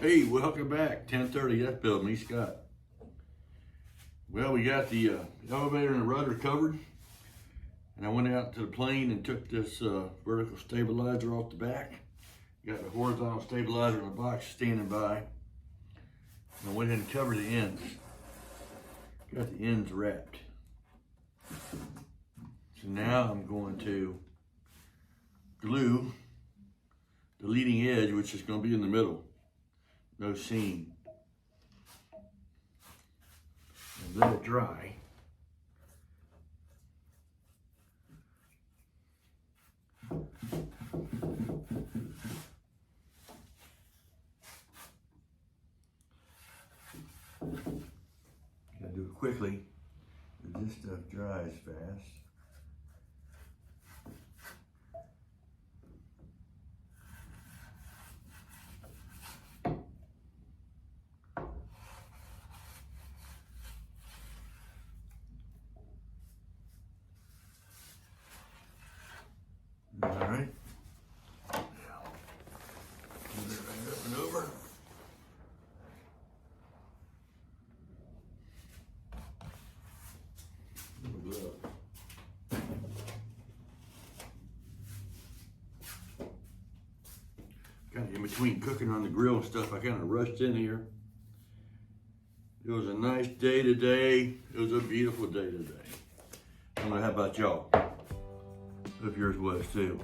Hey, welcome back. 10:30. That's Bill, me, Scott. Well, we got the elevator and the rudder covered, and I went out to the plane and took this vertical stabilizer off the back. Got the horizontal stabilizer in the box standing by. And I went in and covered the ends. Got the ends wrapped. So now I'm going to glue the leading edge, which is going to be in the middle. No seam. And let it dry. Gotta do it quickly, because this stuff dries fast. All right. Now, move it right up and over. Kind of in between cooking on the grill and stuff, I kind of rushed in here. It was a nice day today. It was a beautiful day today. I don't know, how about y'all? Hope yours was too.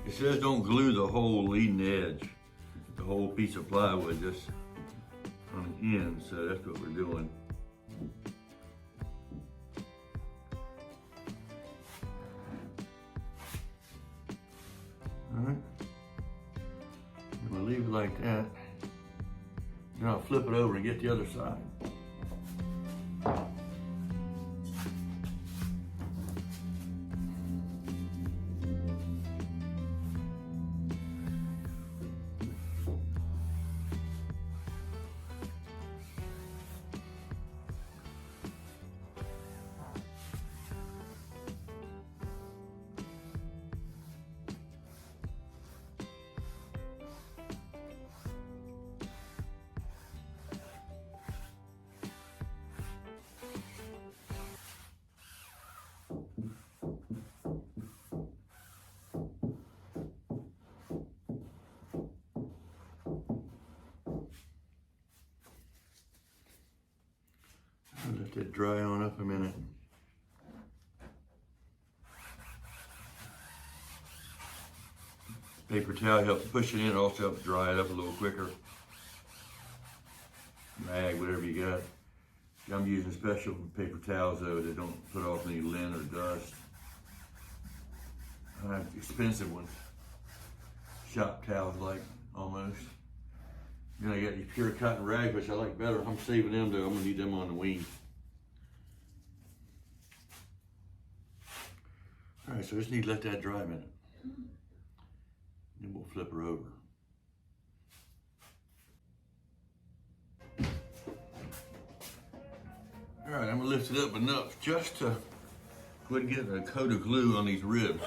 It says don't glue the whole leading edge, the whole piece of plywood, just on the end, so that's what we're doing. All right, I'm gonna leave it like that. Then I'll flip it over and get the other side. I'll let that dry on up a minute. Paper towel helps push it in, also helps dry it up a little quicker. Rag, whatever you got. I'm using special paper towels though that don't put off any lint or dust. I have expensive ones. Shop towels like, almost. Then I got these pure cotton rags, which I like better. I'm saving them though, I'm gonna need them on the wing. All right, so I just need to let that dry a minute. Then we'll flip her over. All right, I'm gonna lift it up enough just to go ahead and get a coat of glue on these ribs.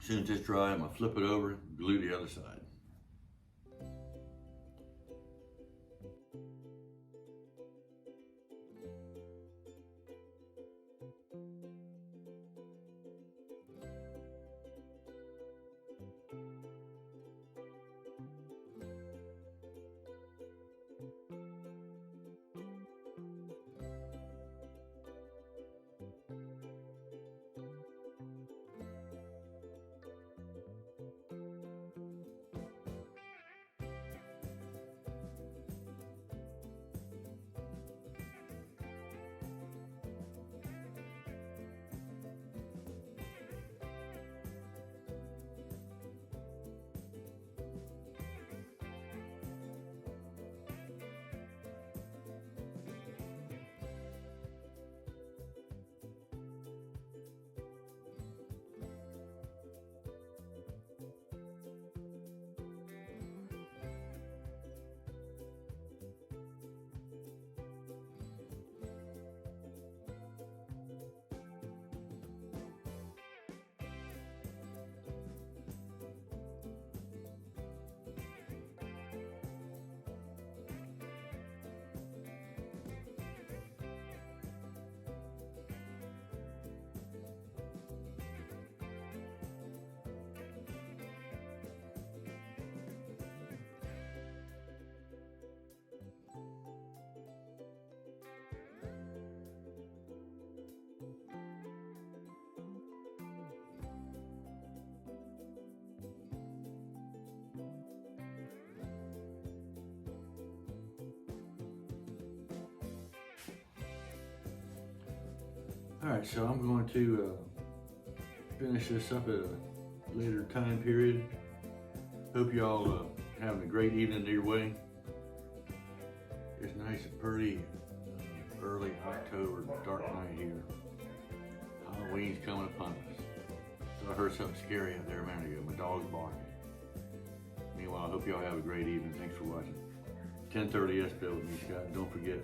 soon as it's dry, I'm gonna flip it over, glue the other side. All right, so I'm going to finish this up at a later time period. Hope y'all having a great evening your way. It's nice and pretty early October, dark night here. Halloween's coming upon us. So I heard something scary out there a minute ago. My dog's barking. Meanwhile, I hope y'all have a great evening. Thanks for watching. 10:30 SBL with me, Scott. Don't forget,